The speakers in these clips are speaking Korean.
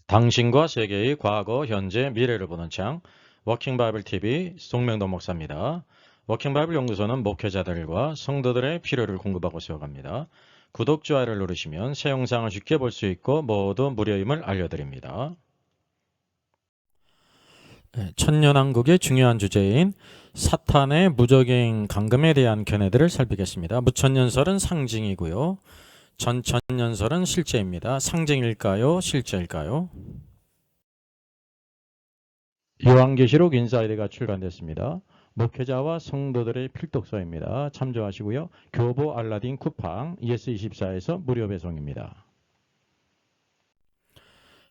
당신과 세계의 과거, 현재, 미래를 보는 창 워킹 바이블 TV 송명도 목사입니다. 워킹 바이블 연구소는 목회자들과 성도들의 필요를 공급하고 세워갑니다. 구독, 좋아요를 누르시면 새 영상을 쉽게 볼 수 있고 모두 무료임을 알려드립니다. 천년왕국의 중요한 주제인 사탄의 무적행 강금에 대한 견해들을 살피겠습니다. 무천년설은 상징이고요. 전천년설은 실제입니다. 상징일까요? 실제일까요? 요한계시록 인사이드가 출간됐습니다. 목회자와 성도들의 필독서입니다. 참조하시고요. 교보 알라딘 쿠팡 ES24에서 무료 배송입니다.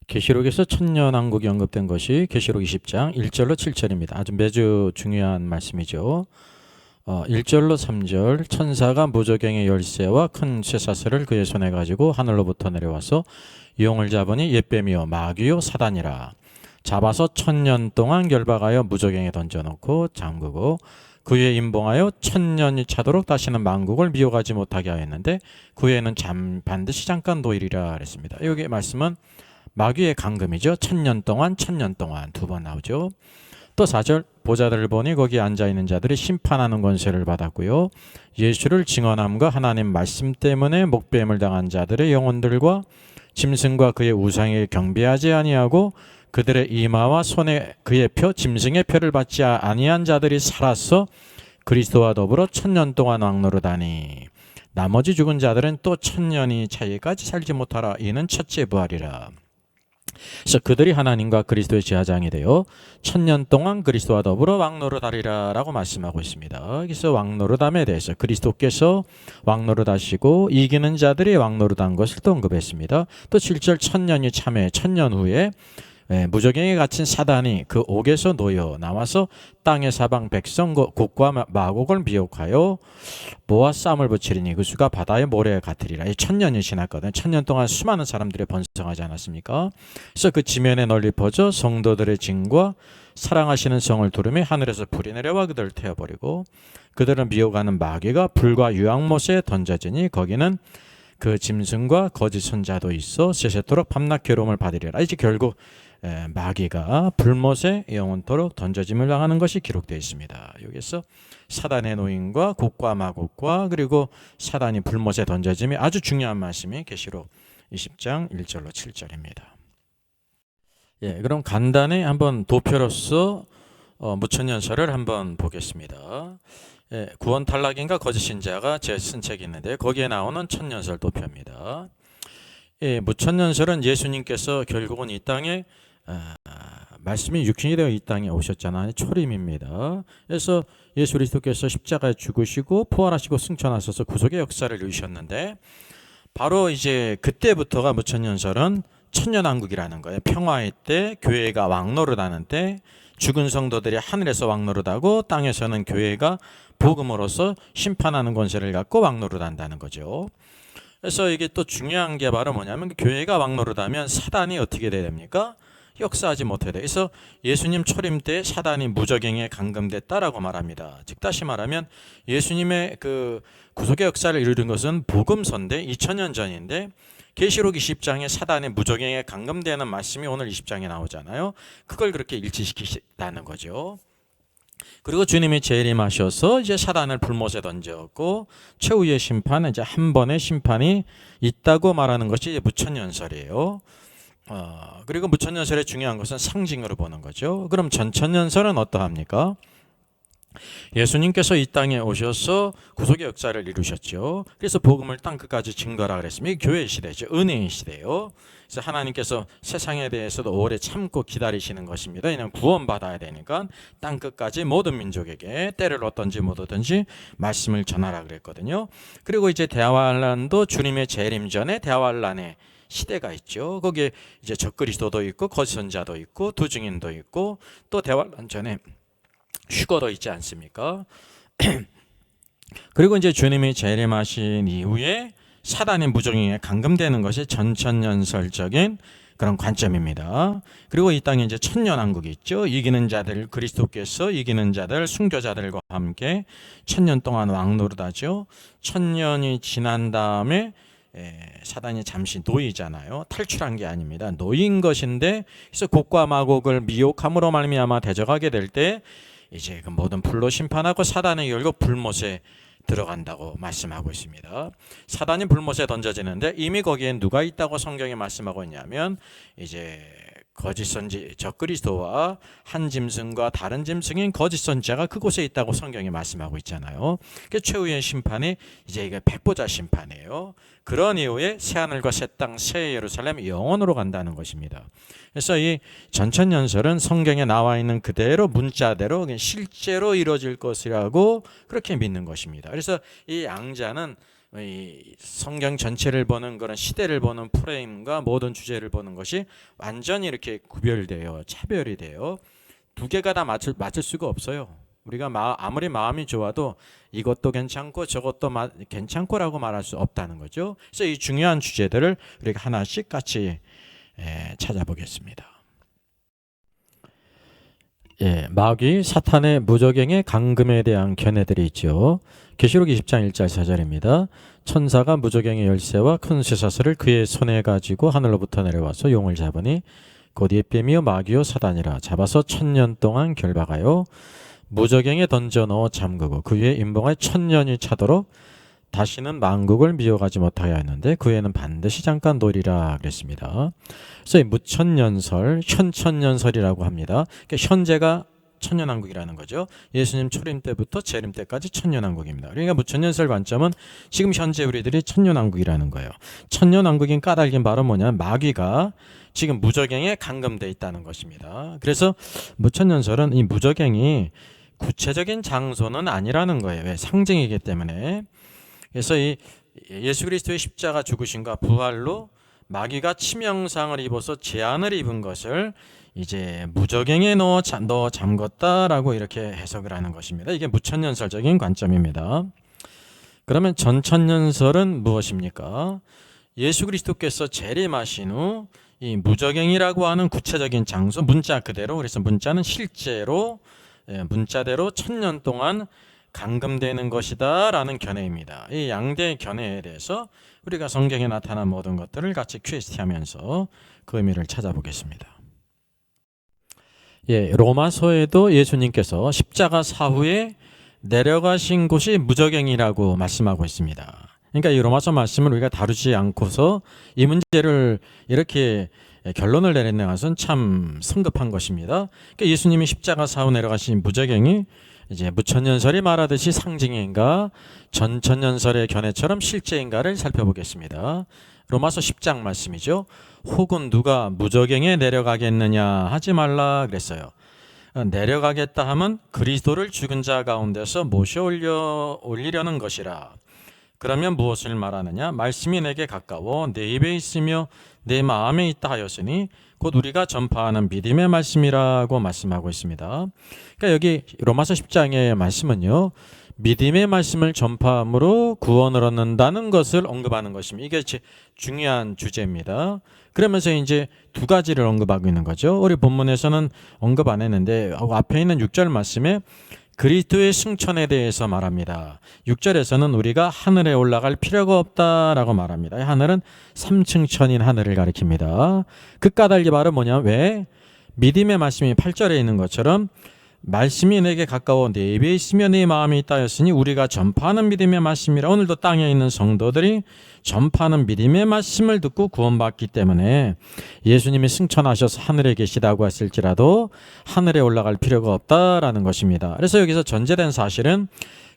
계시록에서 천년왕국이 언급된 것이 계시록 20장 1절로 7절입니다. 아주 매주 중요한 말씀이죠. 1절로 3절 천사가 무저갱의 열쇠와 큰 쇠사슬을 그의 손에 가지고 하늘로부터 내려와서 용을 잡으니 옛뱀이요 마귀요 사단이라. 잡아서 1000년 동안 결박하여 무저갱에 던져놓고 잠그고 그 후에 임봉하여 1000년이 차도록 다시는 만국을 미혹하지 못하게 하였는데 그 후에는 반드시 잠깐 노일이라 그랬습니다. 여기 말씀은 마귀의 강금이죠. 1000년 동안 두 번 나오죠. 또 4절 보좌들을 보니 거기에 앉아있는 자들이 심판하는 권세를 받았고요. 예수를 증언함과 하나님 말씀 때문에 목배임을 당한 자들의 영혼들과 짐승과 그의 우상에 경배하지 아니하고 그들의 이마와 손에 그의 표 짐승의 표를 받지 아니한 자들이 살아서 그리스도와 더불어 1000년 동안 왕노릇하니 나머지 죽은 자들은 또 1000년이 차이까지 살지 못하라. 이는 첫째 부활이라. 그래서 그들이 하나님과 그리스도의 제사장이 되어 1000년 동안 그리스도와 더불어 왕노릇하리라 라고 말씀하고 있습니다. 그래서 왕노릇함에 대해서 그리스도께서 왕노릇하시고 이기는 자들이 왕노릇한 것을 또 언급했습니다. 또 7절 1000년이 참회 1000년 후에 무저갱에 갇힌 사단이 그 옥에서 놓여 나와서 땅의 사방 백성 곡과 마곡을 미혹하여 모아 싸움을 붙이리니 그 수가 바다의 모래 같으리라. 1000년이 지났거든요. 1000년 동안 수많은 사람들이 번성하지 않았습니까? 그래서 그 지면에 널리 퍼져 성도들의 진과 사랑하시는 성을 두르며 하늘에서 불이 내려와 그들을 태워버리고 그들을 미혹하는 마귀가 불과 유황못에 던져지니 거기는 그 짐승과 거짓 선자도 있어 세세토록 밤낮 괴로움을 받으리라. 이제 결국 마귀가 불못에 영원토록 던져짐을 당하는 것이 기록되어 있습니다. 여기서 사단의 노인과 곡과 마곡과 그리고 사단이 불못에 던져짐이 아주 중요한 말씀이 계시록 20장 1절로 7절입니다. 그럼 간단히 한번 도표로서 무천년설을 한번 보겠습니다. 구원 탈락인가 거짓 신자가 제 쓴 책이 있는데 거기에 나오는 천년설 도표입니다. 무천년설은 예수님께서 결국은 이 땅에 말씀이 육신이 되어 이 땅에 오셨잖아요. 초림입니다. 그래서 예수 그리스도께서 십자가에 죽으시고 부활하시고 승천하셔서 구속의 역사를 이루셨는데 바로 이제 그때부터가 무천년설은 천년왕국이라는 거예요. 평화의 때, 교회가 왕노릇하는 때, 죽은 성도들이 하늘에서 왕노릇하고 땅에서는 교회가 복음으로서 심판하는 권세를 갖고 왕노릇한다는 거죠. 그래서 이게 또 중요한 게 바로 뭐냐면 교회가 왕노릇하면 사단이 어떻게 돼야 됩니까? 역사하지 못해야 돼. 그래서 예수님 초림 때 사단이 무저갱에 감금됐다라고 말합니다. 즉 다시 말하면 예수님의 그 구속의 역사를 이루는 것은 복음서인데 2000년 전인데 계시록 20장에 사단이 무저갱에 감금되는 말씀이 오늘 20장에 나오잖아요. 그걸 그렇게 일치시키시다는 거죠. 그리고 주님이 재림하셔서 이제 사단을 불못에 던졌고 최후의 심판, 이제 한 번의 심판이 있다고 말하는 것이 이제 무천년설이에요. 그리고 무천년설의 중요한 것은 상징으로 보는 거죠. 그럼 전천년설은 어떠합니까? 예수님께서 이 땅에 오셔서 구속의 역사를 이루셨죠. 그래서 복음을 땅끝까지 증거라 그랬습니다. 이게 교회의 시대죠. 은혜의 시대예요. 그래서 하나님께서 세상에 대해서도 오래 참고 기다리시는 것입니다. 왜냐하면 구원받아야 되니까 땅끝까지 모든 민족에게 때를 얻든지 못 얻든지 말씀을 전하라 그랬거든요. 그리고 이제 대환란도 주님의 재림 전에 대환란의 시대가 있죠. 거기에 이제 적그리스도도 있고 거짓 선자도 있고 두 증인도 있고 또 대환란 전에 휴거도 있지 않습니까? 그리고 이제 주님이 재림하신 이후에 사단이 무저갱에 감금되는 것이 전천년설적인 그런 관점입니다. 그리고 이 땅에 이제 천년왕국이 있죠. 이기는 자들, 그리스도께서 이기는 자들, 순교자들과 함께 1000년 동안 왕노릇하죠. 1000년이 지난 다음에 사단이 잠시 노이잖아요. 탈출한 게 아닙니다. 노인 것인데, 그래서 곡과 마곡을 미혹함으로 말미암아 대적하게 될 때 이제 그 모든 불로 심판하고 사단의 결국 불못에 들어간다고 말씀하고 있습니다. 사단이 불못에 던져지는데 이미 거기에 누가 있다고 성경이 말씀하고 있냐면 이제 거짓 선지 적그리스도와 한 짐승과 다른 짐승인 거짓 선지자가 그곳에 있다고 성경이 말씀하고 있잖아요. 그 최후의 심판이 이제 이게 백보자 심판이에요. 그런 이후에 새 하늘과 새 땅, 새 예루살렘 영원으로 간다는 것입니다. 그래서 이 전천연설은 성경에 나와 있는 그대로 문자대로 실제로 이루어질 것이라고 그렇게 믿는 것입니다. 그래서 이 양자는 이 성경 전체를 보는 그런 시대를 보는 프레임과 모든 주제를 보는 것이 완전히 이렇게 구별되어 차별이 돼요. 두 개가 다 맞을 수가 없어요. 우리가 아무리 마음이 좋아도 이것도 괜찮고 저것도 괜찮고라고 말할 수 없다는 거죠. 그래서 이 중요한 주제들을 우리가 하나씩 같이 찾아보겠습니다. 마귀 사탄의 무저갱의 강금에 대한 견해들이 있죠. 계시록 20장 1절 4절입니다. 천사가 무저갱의 열쇠와 큰 쇠사슬을 그의 손에 가지고 하늘로부터 내려와서 용을 잡으니 곧 예뱀이요 마귀요 사단이라 잡아서 1000년 동안 결박하여 무저갱에 던져 넣어 잠그고 그 위에 임봉하여 1000년이 차도록 다시는 만국을 미혹하지 못하게 하였는데 그 후에는 반드시 잠깐 노리라 그랬습니다. 그래서 이 무천년설, 현천년설이라고 합니다. 그러니까 현재가 천년왕국이라는 거죠. 예수님 초림 때부터 재림 때까지 천년왕국입니다. 그러니까 무천년설 관점은 지금 현재 우리들이 천년왕국이라는 거예요. 천년왕국인 까닭인 바로 뭐냐면 마귀가 지금 무저갱에 감금되어 있다는 것입니다. 그래서 무천년설은 이 무저갱이 구체적인 장소는 아니라는 거예요. 왜? 상징이기 때문에. 그래서 이 예수 그리스도의 십자가 죽으심과 부활로 마귀가 치명상을 입어서 재앙을 입은 것을 이제 무저갱에 넣어 잠궜다라고 이렇게 해석을 하는 것입니다. 이게 무천년설적인 관점입니다. 그러면 전천년설은 무엇입니까? 예수 그리스도께서 재림하신 후 이 무저갱이라고 하는 구체적인 장소, 문자 그대로, 그래서 문자는 실제로 문자대로 1000년 동안 감금되는 것이다 라는 견해입니다. 이 양대 견해에 대해서 우리가 성경에 나타난 모든 것들을 같이 퀘스트하면서 그 의미를 찾아보겠습니다. 로마서에도 예수님께서 십자가 사후에 내려가신 곳이 무저갱이라고 말씀하고 있습니다. 그러니까 이 로마서 말씀을 우리가 다루지 않고서 이 문제를 이렇게 결론을 내리는 것은 참 성급한 것입니다. 그러니까 예수님이 십자가 사후 내려가신 무저갱이 이제 무천년설이 말하듯이 상징인가 전천년설의 견해처럼 실제인가를 살펴보겠습니다. 로마서 10장 말씀이죠. 혹은 누가 무저갱에 내려가겠느냐 하지 말라 그랬어요. 내려가겠다 하면 그리스도를 죽은 자 가운데서 모셔 올리려는 것이라. 그러면 무엇을 말하느냐? 말씀이 내게 가까워 내 입에 있으며 내 마음에 있다 하였으니 곧 우리가 전파하는 믿음의 말씀이라고 말씀하고 있습니다. 그러니까 여기 로마서 10장의 말씀은요, 믿음의 말씀을 전파함으로 구원을 얻는다는 것을 언급하는 것입니다. 이게 중요한 주제입니다. 그러면서 이제 두 가지를 언급하고 있는 거죠. 우리 본문에서는 언급 안 했는데 앞에 있는 6절 말씀에 그리스도의 승천에 대해서 말합니다. 6절에서는 우리가 하늘에 올라갈 필요가 없다라고 말합니다. 하늘은 3층 천인 하늘을 가리킵니다. 그 까닭이 바로 뭐냐? 왜? 믿음의 말씀이 8절에 있는 것처럼 말씀이 내게 가까워 내 입에 있으며 내 마음에 있다 했으니 우리가 전파하는 믿음의 말씀이라. 오늘도 땅에 있는 성도들이 전파하는 믿음의 말씀을 듣고 구원받기 때문에 예수님이 승천하셔서 하늘에 계시다고 했을지라도 하늘에 올라갈 필요가 없다라는 것입니다. 그래서 여기서 전제된 사실은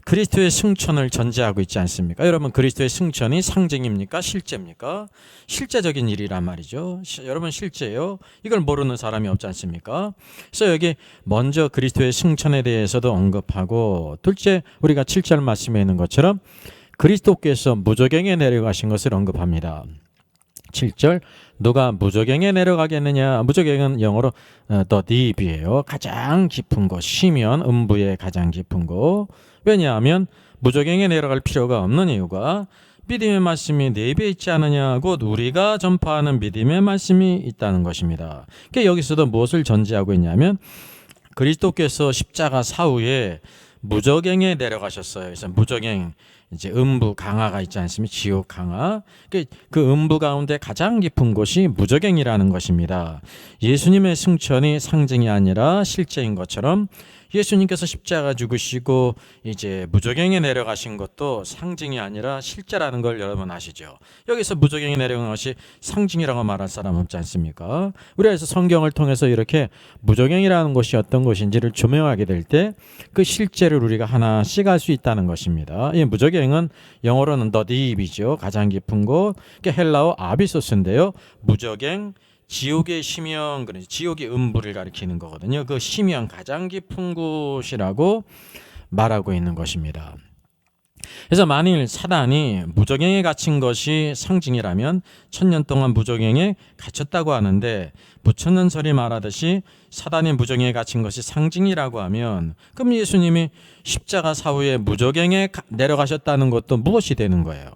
그리스도의 승천을 전제하고 있지 않습니까? 여러분, 그리스도의 승천이 상징입니까? 실제입니까? 실제적인 일이란 말이죠. 여러분, 실제예요. 이걸 모르는 사람이 없지 않습니까? 그래서 여기 먼저 그리스도의 승천에 대해서도 언급하고, 둘째 우리가 7절 말씀에 있는 것처럼 그리스도께서 무저갱에 내려가신 것을 언급합니다. 7절 누가 무저갱에 내려가겠느냐. 무저갱은 영어로 the deep이에요. 가장 깊은 곳, 심연, 음부의 가장 깊은 곳. 왜냐하면 무저갱에 내려갈 필요가 없는 이유가 믿음의 말씀이 내 입에 있지 않느냐. 곧 우리가 전파하는 믿음의 말씀이 있다는 것입니다. 그러니까 여기서도 무엇을 전제하고 있냐면 그리스도께서 십자가 사후에 무저갱에 내려가셨어요. 그래서 무저갱, 이제 음부 강화가 있지 않습니까? 지옥 강화. 그 음부 가운데 가장 깊은 곳이 무저갱이라는 것입니다. 예수님의 승천이 상징이 아니라 실제인 것처럼 예수님께서 십자가 죽으시고 이제 무저갱에 내려가신 것도 상징이 아니라 실제라는 걸 여러분 아시죠? 여기서 무저갱에 내려간 것이 상징이라고 말할 사람 없지 않습니까? 우리가 그래서 성경을 통해서 이렇게 무저갱이라는 것이 어떤 것인지를 조명하게 될 때 그 실제를 우리가 하나씩 알 수 있다는 것입니다. 이 무저갱은 영어로는 the deep이죠. 가장 깊은 곳. 헬라어 아비소스인데요. 무저갱, 지옥의 심연, 지옥의 음부를 가리키는 거거든요. 그 심연, 가장 깊은 곳이라고 말하고 있는 것입니다. 그래서 만일 사단이 무저갱에 갇힌 것이 상징이라면 1000년 동안 무저갱에 갇혔다고 하는데 부처는설이 말하듯이 사단이 무저갱에 갇힌 것이 상징이라고 하면 그럼 예수님이 십자가 사후에 무저갱에 내려가셨다는 것도 무엇이 되는 거예요?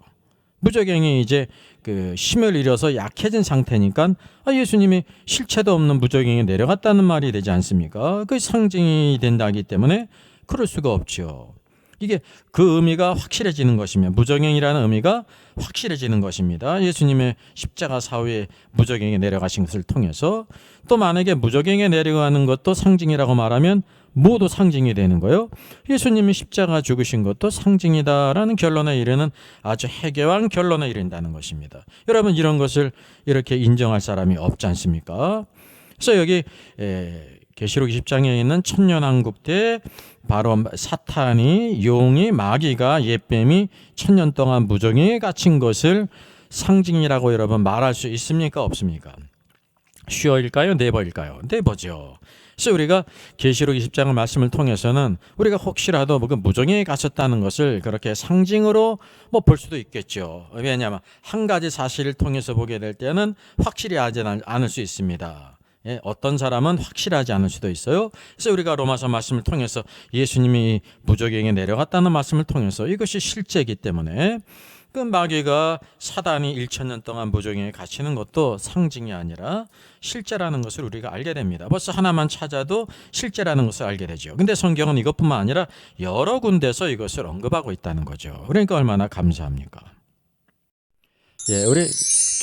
무저갱이 이제 그 힘을 잃어서 약해진 상태니까 예수님이 실체도 없는 무저갱에 내려갔다는 말이 되지 않습니까? 그 상징이 된다기 때문에 그럴 수가 없죠. 이게 그 의미가 확실해지는 것이며 무저갱이라는 의미가 확실해지는 것입니다. 예수님의 십자가 사후에 무저갱에 내려가신 것을 통해서 또 만약에 무저갱에 내려가는 것도 상징이라고 말하면 모두 상징이 되는 거예요. 예수님이 십자가 죽으신 것도 상징이다라는 결론에 이르는 아주 해괴한 결론에 이른다는 것입니다. 여러분 이런 것을 이렇게 인정할 사람이 없지 않습니까? 그래서 여기 계시록 20장에 있는 천년왕국 때 바로 사탄이 용이 마귀가 옛뱀이 1000년 동안 무저갱에 갇힌 것을 상징이라고 여러분 말할 수 있습니까? 없습니까? 슈어일까요? 네버일까요? 네버죠. 그래서 우리가 계시록 20장의 말씀을 통해서는 우리가 혹시라도 무저갱에 갇혔다는 것을 그렇게 상징으로 볼 수도 있겠죠. 왜냐하면 한 가지 사실을 통해서 보게 될 때는 확실히 하지 않을 수 있습니다. 어떤 사람은 확실하지 않을 수도 있어요. 그래서 우리가 로마서 말씀을 통해서 예수님이 무저갱에 내려갔다는 말씀을 통해서 이것이 실제이기 때문에 그 마귀가 사단이 1000년 동안 무저갱에 갇히는 것도 상징이 아니라 실제라는 것을 우리가 알게 됩니다. 벌써 하나만 찾아도 실제라는 것을 알게 되죠. 근데 성경은 이것뿐만 아니라 여러 군데서 이것을 언급하고 있다는 거죠. 그러니까 얼마나 감사합니까? 우리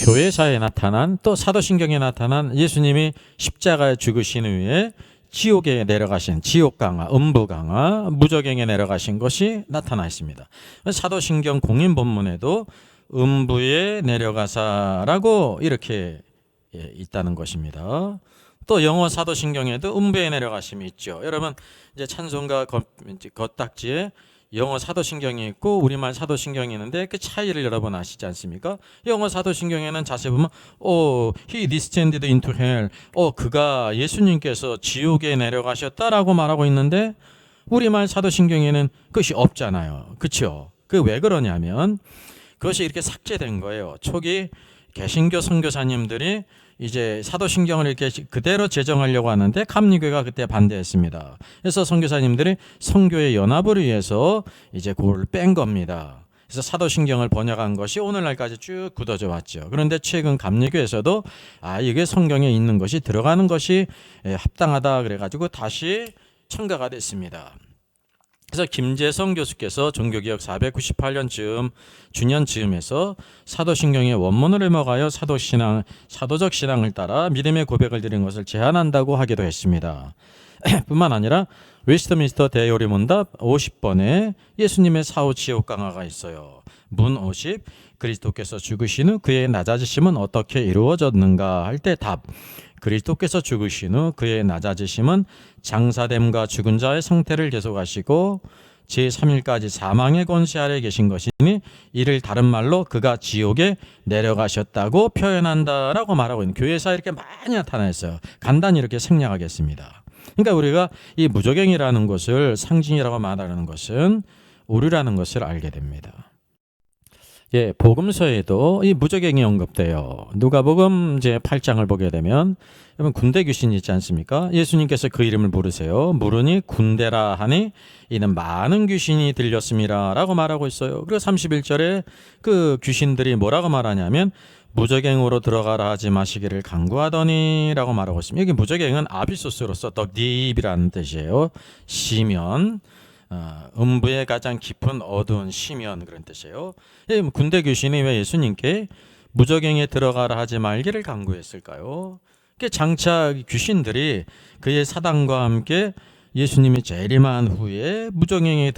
교회사에 나타난 또 사도신경에 나타난 예수님이 십자가에 죽으신 후에 지옥에 내려가신 지옥 강화, 음부 강화, 무저갱에 내려가신 것이 나타나 있습니다. 사도신경 공인 본문에도 음부에 내려가사라고 이렇게 있다는 것입니다. 또 영어 사도신경에도 음부에 내려가심이 있죠. 여러분 이제 찬송가 겉딱지에 영어 사도신경이 있고 우리말 사도신경이 있는데 그 차이를 여러분 아시지 않습니까? 영어 사도신경에는 자세히 보면 he descended into hell. 그가 예수님께서 지옥에 내려가셨다라고 말하고 있는데 우리말 사도신경에는 그것이 없잖아요. 그렇죠? 그 왜 그러냐면 그것이 이렇게 삭제된 거예요. 초기 개신교 선교사님들이 이제 사도신경을 이렇게 그대로 제정하려고 하는데 감리교가 그때 반대했습니다. 그래서 선교사님들이 선교의 연합을 위해서 이제 그걸 뺀 겁니다. 그래서 사도신경을 번역한 것이 오늘날까지 쭉 굳어져 왔죠. 그런데 최근 감리교에서도 이게 성경에 있는 것이 들어가는 것이 합당하다 그래가지고 다시 첨가가 됐습니다. 그래서 김재성 교수께서 종교개혁 498년 즈음 주년 즈음에서 사도신경의 원문을 해먹하여 사도적 신앙을 따라 믿음의 고백을 드린 것을 제안한다고 하기도 했습니다. 뿐만 아니라 웨스트민스터 대요리 문답 50번에 예수님의 사후 지옥 강화가 있어요. 문 50, 그리스도께서 죽으신 후 그의 낮아지심은 어떻게 이루어졌는가 할 때 답. 그리스도께서 죽으신 후 그의 낮아지심은 장사됨과 죽은 자의 상태를 계속하시고 제3일까지 사망의 권세 아래 계신 것이니 이를 다른 말로 그가 지옥에 내려가셨다고 표현한다라고 말하고 있는 교회사에 이렇게 많이 나타나 있어요. 간단히 이렇게 생략하겠습니다. 그러니까 우리가 이 무저갱이라는 것을 상징이라고 말하는 것은 오류라는 것을 알게 됩니다. 복음서에도 이 무저갱이 언급돼요. 누가복음 이제 8장을 보게 되면 여러분 군대 귀신이 있지 않습니까? 예수님께서 그 이름을 부르세요. 물으니 군대라 하니 이는 많은 귀신이 들렸음이라라고 말하고 있어요. 그리고 31절에 그 귀신들이 뭐라고 말하냐면 무저갱으로 들어가라 하지 마시기를 간구하더니라고 말하고 있습니다. 여기 무저갱은 아비소스로서 더 딥이라는 뜻이에요. 시면 음부의 가장 깊은 어두운 심연 그런 뜻이에요. 군대 귀신이 왜 예수님께 무저갱에 들어가라 하지 말기를 강구했을까요? 장차 귀신들이 그의 사단과 함께 예수님이 재림한 후에 무저갱에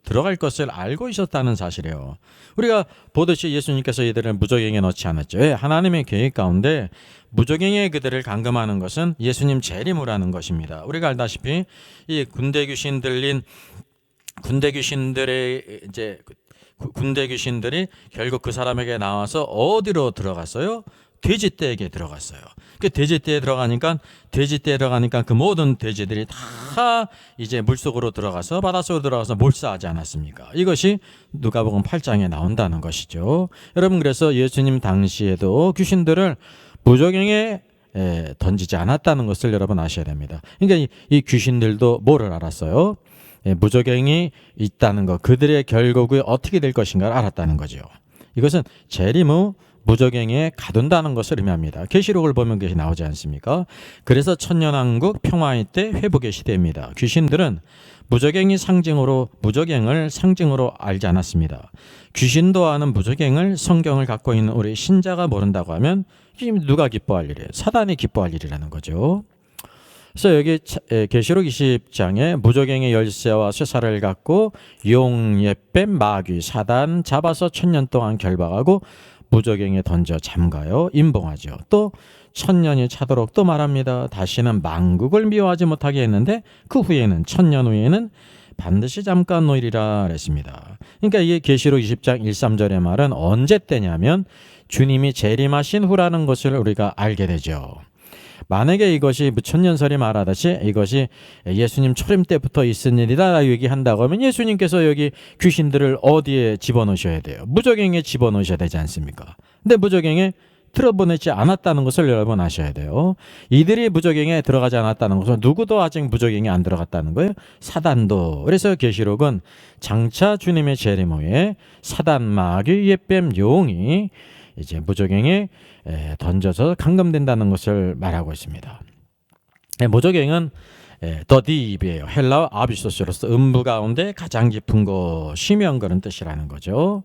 들어갈 것을 알고 있었다는 사실이에요. 우리가 보듯이 예수님께서 이들을 무저갱에 넣지 않았죠. 왜? 하나님의 계획 가운데 무저갱에 그들을 감금하는 것은 예수님 재림을 하는 것입니다. 우리가 알다시피 이 군대 귀신들이 결국 그 사람에게 나와서 어디로 들어갔어요? 돼지떼에게 들어갔어요. 그 돼지떼에 들어가니까 그 모든 돼지들이 다 이제 물속으로 들어가서 바닷속으로 들어가서 몰사하지 않았습니까? 이것이 누가복음 8장에 나온다는 것이죠. 여러분, 그래서 예수님 당시에도 귀신들을 무저갱에 던지지 않았다는 것을 여러분 아셔야 됩니다. 그러니까 이 귀신들도 뭐를 알았어요? 무저갱이 있다는 것, 그들의 결국이 어떻게 될 것인가를 알았다는 거죠. 이것은 재림 후 무저갱에 가둔다는 것을 의미합니다. 계시록을 보면 그것이 나오지 않습니까? 그래서 천년왕국 평화의 때 회복의 시대입니다. 귀신들은 무저갱을 상징으로 알지 않았습니다. 귀신도 아는 무저갱을 성경을 갖고 있는 우리 신자가 모른다고 하면 누가 기뻐할 일이에요? 사단이 기뻐할 일이라는 거죠. 그래서 여기 계시록 20장에 무저갱의 열쇠와 쇠사를 갖고 용, 옓뱀, 마귀, 사단 잡아서 1000년 동안 결박하고 무저갱에 던져 잠가요. 임봉하죠. 또 1000년이 차도록 또 말합니다. 다시는 만국을 미워하지 못하게 했는데 그 후에는 1000년 후에는 반드시 잠깐 놓이리라 그랬습니다. 그러니까 이게 계시록 20장 1, 3절의 말은 언제 때냐면 주님이 재림하신 후라는 것을 우리가 알게 되죠. 만약에 이것이 무천년설이 말하듯이 이것이 예수님 초림 때부터 있은 일이다 얘기한다고 하면 예수님께서 여기 귀신들을 어디에 집어넣으셔야 돼요? 무저갱에 집어넣으셔야 되지 않습니까? 근데 무저갱에 들어보내지 않았다는 것을 여러분 아셔야 돼요. 이들이 무저갱에 들어가지 않았다는 것은 누구도 아직 무저갱에 안 들어갔다는 거예요. 사단도. 그래서 계시록은 장차 주님의 재림 후에 사단, 마귀, 옓뱀, 용이 이제 무저갱에 던져서 감금된다는 것을 말하고 있습니다. 무저갱은 더딥이에요. 헬라어 아비소스로서 음부 가운데 가장 깊은 곳, 심연 그런 뜻이라는 거죠.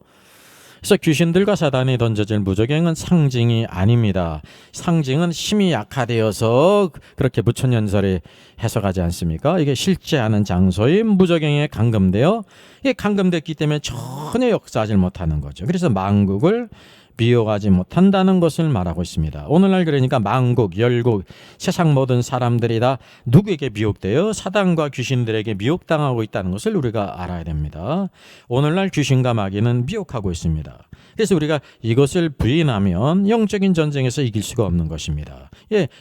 그래서 귀신들과 사단이 던져질 무저갱은 상징이 아닙니다. 상징은 힘이 약화되어서 그렇게 무천년설이 해석하지 않습니까? 이게 실제 하는 장소인 무저갱에 감금되어 이게 감금됐기 때문에 전혀 역사하지 못하는 거죠. 그래서 만국을 미혹하지 못한다는 것을 말하고 있습니다. 오늘날 그러니까 만국, 열국, 세상 모든 사람들이 다 누구에게 미혹돼요? 사단과 귀신들에게 미혹당하고 있다는 것을 우리가 알아야 됩니다. 오늘날 귀신과 마귀는 미혹하고 있습니다. 그래서 우리가 이것을 부인하면 영적인 전쟁에서 이길 수가 없는 것입니다.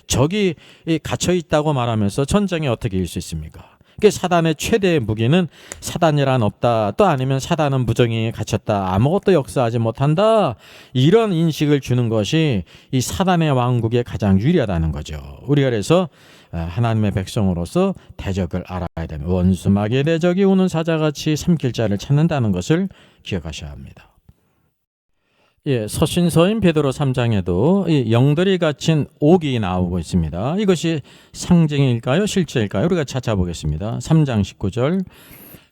적이 갇혀 있다고 말하면서 전쟁에 어떻게 이길 수 있습니까? 사단의 최대의 무기는 사단이란 없다, 또 아니면 사단은 무저갱에 갇혔다, 아무것도 역사하지 못한다, 이런 인식을 주는 것이 이 사단의 왕국에 가장 유리하다는 거죠. 우리가 그래서 하나님의 백성으로서 대적을 알아야 됩니다. 원수 마귀의 대적이 우는 사자같이 삼킬 자를 찾는다는 것을 기억하셔야 합니다. 서신서인 베드로 3장에도 이 영들이 갇힌 옥이 나오고 있습니다. 이것이 상징일까요? 실제일까요? 우리가 찾아보겠습니다. 3장 19절.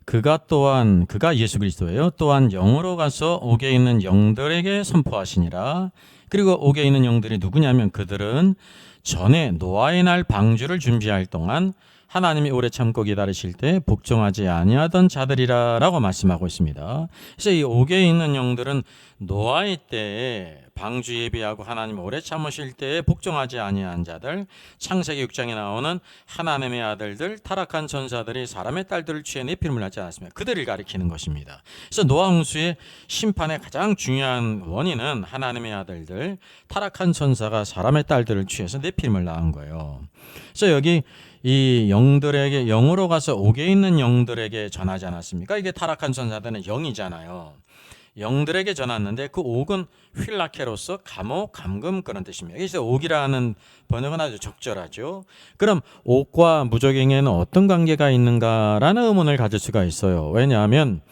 그가 예수 그리스도예요. 또한 영으로 가서 옥에 있는 영들에게 선포하시니라. 그리고 옥에 있는 영들이 누구냐면 그들은 전에 노아의 날 방주를 준비할 동안 하나님이 오래 참고 기다리실 때 복종하지 아니하던 자들이라라고 말씀하고 있습니다. 그래서 이 옥에 있는 영들은 노아의 때에 방주 예비하고 하나님 오래 참으실 때에 복종하지 아니한 자들, 창세기 6장에 나오는 하나님의 아들들, 타락한 전사들이 사람의 딸들을 취해 내피름을 하지 않았습니다. 그들을 가리키는 것입니다. 그래서 노아 홍수의 심판의 가장 중요한 원인은 하나님의 아들들, 타락한 전사가 사람의 딸들을 취해서 내피름을 낳은 거예요. 그래서 여기 이 영들에게, 영으로 가서 옥에 있는 영들에게 전하지 않았습니까? 이게 타락한 전사들은 영이잖아요. 영들에게 전했는데 그 옥은 휠라케로서 감옥, 감금 그런 뜻입니다. 그래서 옥이라는 번역은 아주 적절하죠. 그럼 옥과 무저갱에는 어떤 관계가 있는가라는 의문을 가질 수가 있어요. 왜냐하면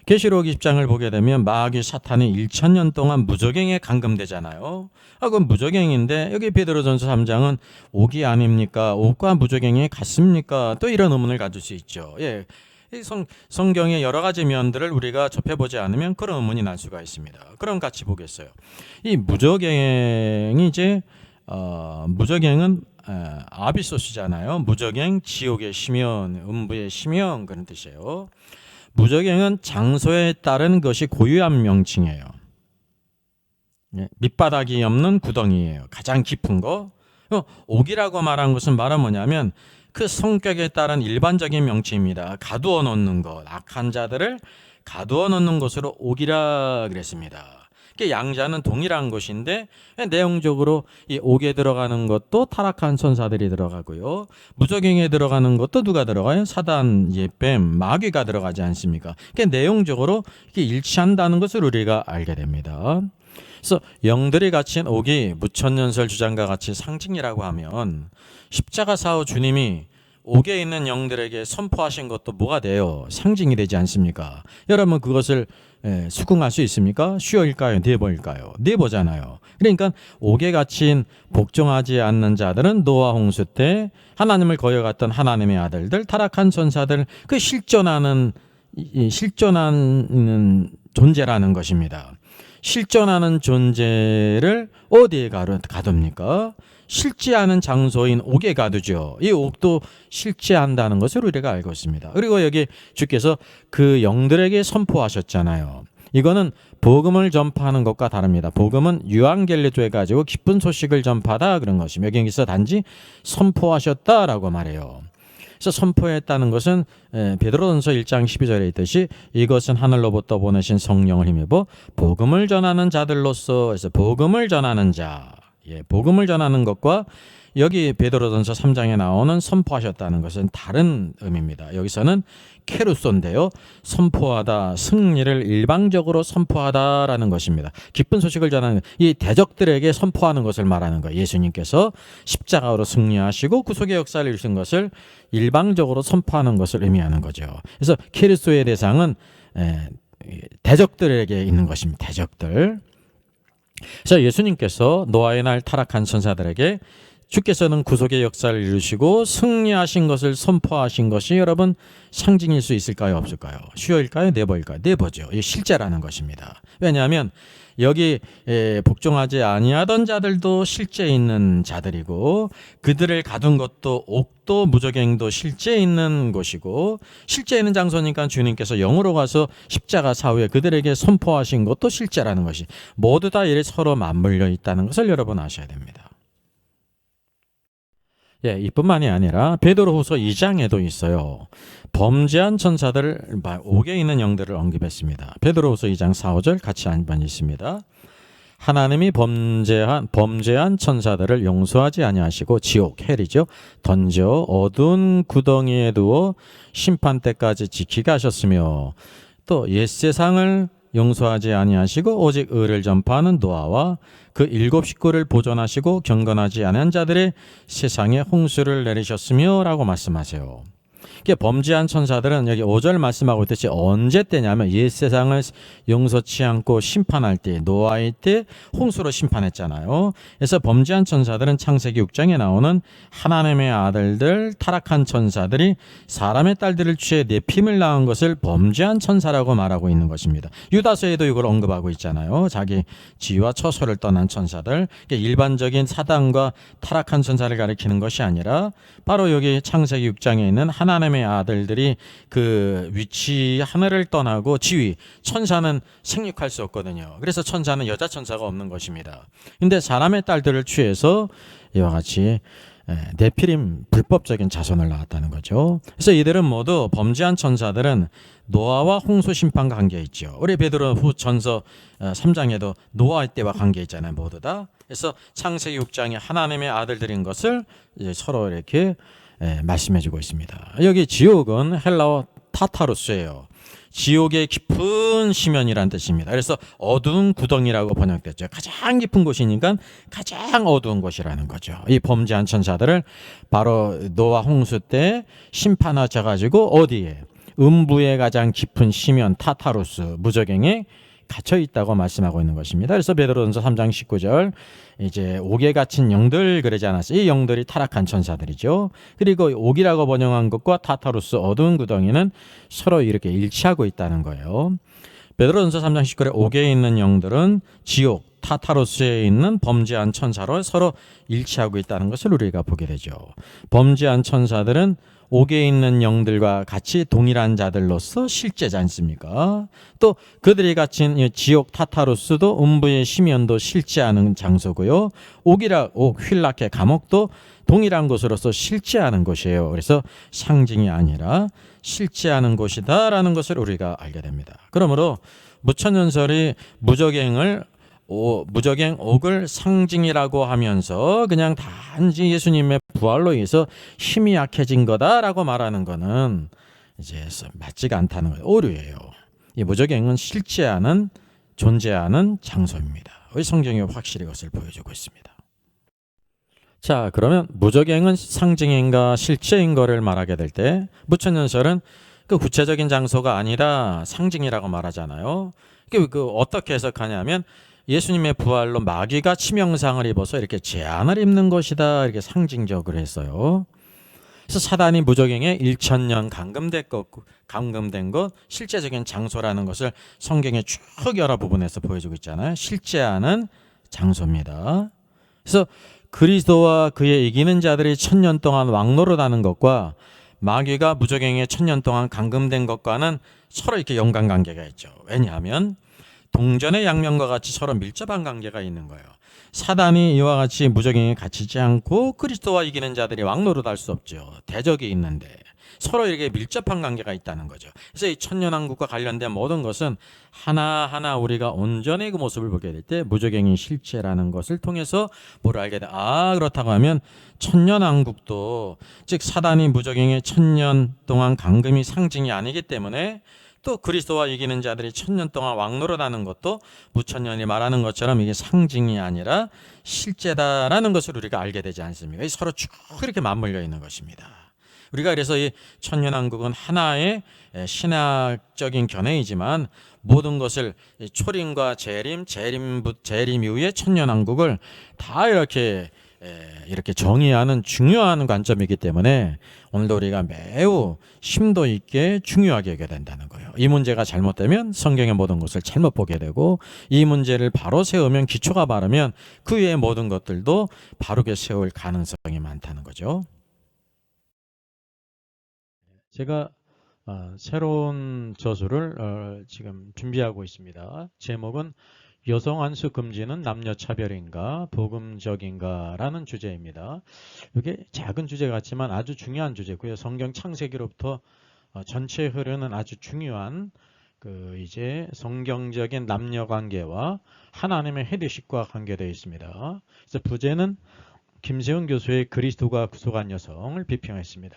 계시록 20장을 보게 되면 마귀 사탄이 1000년 동안 무저갱에 감금되잖아요. 그건 무저갱인데 여기 베드로전서 3장은 옥이 아닙니까? 옥과 무저갱이 같습니까? 또 이런 의문을 가질 수 있죠. 이 성경의 여러 가지 면들을 우리가 접해보지 않으면 그런 의문이 날 수가 있습니다. 그럼 같이 보겠어요. 이 무저갱이 이제 무저갱은 아비소스잖아요. 무저갱, 지옥의 심연, 음부의 심연 그런 뜻이에요. 무저갱은 장소에 따른 것이 고유한 명칭이에요. 밑바닥이 없는 구덩이에요. 가장 깊은 거. 옥이라고 말한 것은 말은 뭐냐면 그 성격에 따른 일반적인 명칭입니다. 가두어 놓는 것, 악한 자들을 가두어 놓는 것으로 옥이라 그랬습니다. 양자는 동일한 것인데 내용적으로 이 옥에 들어가는 것도 타락한 천사들이 들어가고요. 무저갱에 들어가는 것도 누가 들어가요? 사단, 뱀, 마귀가 들어가지 않습니까? 내용적으로 이게 일치한다는 것을 우리가 알게 됩니다. 그래서 영들이 갇힌 옥이 무천년설 주장과 같이 상징이라고 하면 십자가 사후 주님이 옥에 있는 영들에게 선포하신 것도 뭐가 돼요? 상징이 되지 않습니까? 여러분 그것을 수긍할 수 있습니까? 슈어일까요? 네버일까요? 네버잖아요. 그러니까 옥에 갇힌 복종하지 않는 자들은 노아 홍수 때 하나님을 거역했던 하나님의 아들들, 타락한 천사들, 그 실존하는 존재라는 것입니다. 실존하는 존재를 어디에 가둡니까? 실제하는 장소인 옥에 가두죠. 이 옥도 실제한다는 것을 우리가 알고 있습니다. 그리고 여기 주께서 그 영들에게 선포하셨잖아요. 이거는 복음을 전파하는 것과 다릅니다. 복음은 유앙겔리조에 가지고 기쁜 소식을 전파하다 그런 것이며 여기서 단지 선포하셨다라고 말해요. 그래서 선포했다는 것은 베드로전서 1장 12절에 있듯이 이것은 하늘로부터 보내신 성령을 힘입어 복음을 전하는 자들로서 해서 복음을 전하는 자, 복음을 전하는 것과 여기 베드로전서 3장에 나오는 선포하셨다는 것은 다른 의미입니다. 여기서는 케루소인데요. 선포하다, 승리를 일방적으로 선포하다라는 것입니다. 기쁜 소식을 전하는 이 대적들에게 선포하는 것을 말하는 거예요. 예수님께서 십자가로 승리하시고 구속의 역사를 이루신 것을 일방적으로 선포하는 것을 의미하는 거죠. 그래서 케루소의 대상은 대적들에게 있는 것입니다. 대적들. 그래서 예수님께서 노아의 날 타락한 천사들에게 주께서는 구속의 역사를 이루시고 승리하신 것을 선포하신 것이 여러분 상징일 수 있을까요? 없을까요? 슈어일까요? 네버일까요? 네버죠. 이게 실제라는 것입니다. 왜냐하면 여기 복종하지 아니하던 자들도 실제 있는 자들이고 그들을 가둔 것도 옥도 무저갱도 실제 있는 곳이고 실제 있는 장소니까 주님께서 영으로 가서 십자가 사후에 그들에게 선포하신 것도 실제라는 것이 모두 다 이래 서로 맞물려 있다는 것을 여러분 아셔야 됩니다. 이뿐만이 아니라 베드로후서 2장에도 있어요. 범죄한 천사들, 옥에 있는 영들을 언급했습니다. 베드로후서 2장 4, 5절 같이 한번 읽습니다. 하나님이 범죄한 천사들을 용서하지 아니하시고 지옥, 헬이죠. 던져 어두운 구덩이에 두어 심판 때까지 지키게 하셨으며 또 옛세상을 용서하지 아니하시고 오직 의를 전파하는 노아와 그 7 식구를 보존하시고 경건하지 않은 자들의 세상에 홍수를 내리셨으며 라고 말씀하세요. 범죄한 천사들은 여기 5절 말씀하고 있듯이 언제 때냐면 옛세상을 용서치 않고 심판할 때 노아의 때 홍수로 심판했잖아요. 그래서 범죄한 천사들은 창세기 6장에 나오는 하나님의 아들들 타락한 천사들이 사람의 딸들을 취해 네핌을 낳은 것을 범죄한 천사라고 말하고 있는 것입니다. 유다서에도 이걸 언급하고 있잖아요. 자기 지위와 처소를 떠난 천사들. 일반적인 사단과 타락한 천사를 가리키는 것이 아니라 바로 여기 창세기 6장에 있는 하나님의 아들들이 그 위치 하늘을 떠나고 지위, 천사는 생육할 수 없거든요. 그래서 천사는 여자 천사가 없는 것입니다. 근데 사람의 딸들을 취해서 이와 같이 네피림 불법적인 자손을 낳았다는 거죠. 그래서 이들은 모두 범죄한 천사들은 노아와 홍수 심판과 관계 있죠. 우리 베드로 후전서 3장에도 노아 때와 관계 있잖아요. 모두 다. 그래서 창세기 6장에 하나님의 아들들인 것을 이제 서로 이렇게 말씀해주고 있습니다. 여기 지옥은 헬라어 타타루스예요. 지옥의 깊은 심연이란 뜻입니다. 그래서 어두운 구덩이라고 번역됐죠. 가장 깊은 곳이니까 가장 어두운 곳이라는 거죠. 이 범죄한 천사들을 바로 노아 홍수 때 심판하셔 가지고 어디에? 음부의 가장 깊은 심연 타타루스 무저갱에 갇혀 있다고 말씀하고 있는 것입니다. 그래서 베드로전서 3장 19절 이제 옥에 갇힌 영들 그러지 않았어요. 이 영들이 타락한 천사들이죠. 그리고 옥이라고 번역한 것과 타타루스 어두운 구덩이는 서로 이렇게 일치하고 있다는 거예요. 베드로전서 3장 19절에 옥에 있는 영들은 지옥 타타로스에 있는 범죄한 천사로 서로 일치하고 있다는 것을 우리가 보게 되죠. 범죄한 천사들은 옥에 있는 영들과 같이 동일한 자들로서 실제지 않습니까? 또 그들이 갇힌 지옥 타타로스도 음부의 심연도 실제하는 장소고요. 옥 휠라케 감옥도 동일한 곳으로서 실제하는 곳이에요. 그래서 상징이 아니라 실제하는 곳이다라는 것을 우리가 알게 됩니다. 그러므로 무천연설이 무적행 옥을 상징이라고 하면서 그냥 단지 예수님의 부활로 인해서 힘이 약해진 거다라고 말하는 것은 이제 맞지가 않다는 거예요. 오류예요. 이 무적행은 실제하는 존재하는 장소입니다. 성경이 확실히 그것을 보여주고 있습니다. 자, 그러면 무적행은 상징인가 실제인 거를 말하게 될 때 무천연설은 그 구체적인 장소가 아니라 상징이라고 말하잖아요. 그 어떻게 해석하냐면 예수님의 부활로 마귀가 치명상을 입어서 이렇게 재앙을 입는 것이다 이렇게 상징적으로 했어요. 그래서 사단이 무적행에 1000년 감금된 것 실제적인 장소라는 것을 성경의 쭉 여러 부분에서 보여주고 있잖아요. 실제하는 장소입니다. 그래서 그리스도와 그의 이기는 자들이 1000년 동안 왕노릇하는 것과 마귀가 무적행에 1000년 동안 감금된 것과는 서로 이렇게 연관관계가 있죠. 왜냐하면 동전의 양면과 같이 서로 밀접한 관계가 있는 거예요. 사단이 이와 같이 무적행에 갇히지 않고 그리스도와 이기는 자들이 왕노릇할 수 없죠. 대적이 있는데 서로 이렇게 밀접한 관계가 있다는 거죠. 그래서 이 천년왕국과 관련된 모든 것은 하나하나 우리가 온전히 그 모습을 보게 될 때 무적행이 실체라는 것을 통해서 뭘 알게 돼. 그렇다고 하면 천년왕국도 즉 사단이 무적행에 1000년 동안 감금이 상징이 아니기 때문에 또 그리스도와 이기는 자들이 1000년 동안 왕노릇하는 것도 무천년이 말하는 것처럼 이게 상징이 아니라 실제다라는 것을 우리가 알게 되지 않습니까? 서로 쭉 이렇게 맞물려 있는 것입니다. 우리가 그래서 이 천년왕국은 하나의 신학적인 견해이지만 모든 것을 초림과 재림 이후의 천년왕국을 다 이렇게 정의하는 중요한 관점이기 때문에 오늘도 우리가 매우 심도 있게 중요하게 여겨야 된다는 거예요. 이 문제가 잘못되면 성경의 모든 것을 잘못 보게 되고 이 문제를 바로 세우면 기초가 바르면 그 외의 모든 것들도 바르게 세울 가능성이 많다는 거죠. 제가 새로운 저술을 지금 준비하고 있습니다. 제목은 여성 안수 금지는 남녀 차별인가 복음적인가 라는 주제입니다. 이게 작은 주제 같지만 아주 중요한 주제고요. 성경 창세기로부터 전체에 흐르는 아주 중요한 이제 성경적인 남녀 관계와 하나님의 헤드십과 관계되어 있습니다. 그래서 부제는 김세훈 교수의 그리스도가 구속한 여성을 비평했습니다.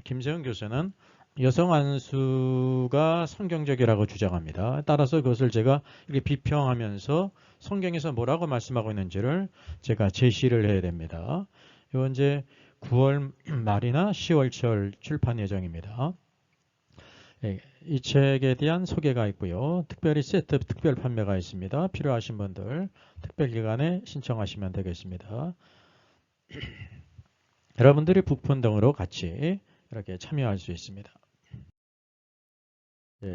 김세훈 교수는 여성 안수가 성경적이라고 주장합니다. 따라서 그것을 제가 이렇게 비평하면서 성경에서 뭐라고 말씀하고 있는지를 제가 제시를 해야 됩니다. 이건 이제 9월 말이나 10월 초 출판 예정입니다. 이 책에 대한 소개가 있고요. 특별히 세트 특별 판매가 있습니다. 필요하신 분들 특별기간에 신청하시면 되겠습니다. 여러분들이 북폰 등으로 같이 이렇게 참여할 수 있습니다.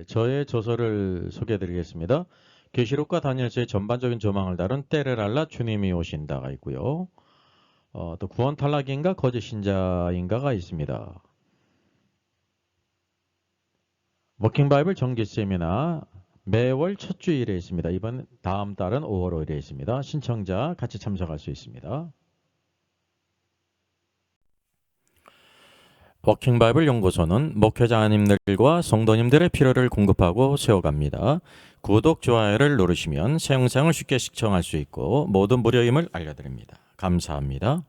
저의 저서를 소개해드리겠습니다. 계시록과 다니엘서의 전반적인 조망을 다룬 때를 알라 주님이 오신다가 있고요. 또 구원 탈락인가 거짓 신자인가가 있습니다. 워킹 바이블 정기 세미나 매월 첫 주일에 있습니다. 다음 달은 5월 5일에 있습니다. 신청자 같이 참석할 수 있습니다. 워킹 바이블 연구소는 목회자님들과 성도님들의 필요를 공급하고 세워갑니다. 구독, 좋아요를 누르시면 새 영상을 쉽게 시청할 수 있고 모든 무료임을 알려드립니다. 감사합니다.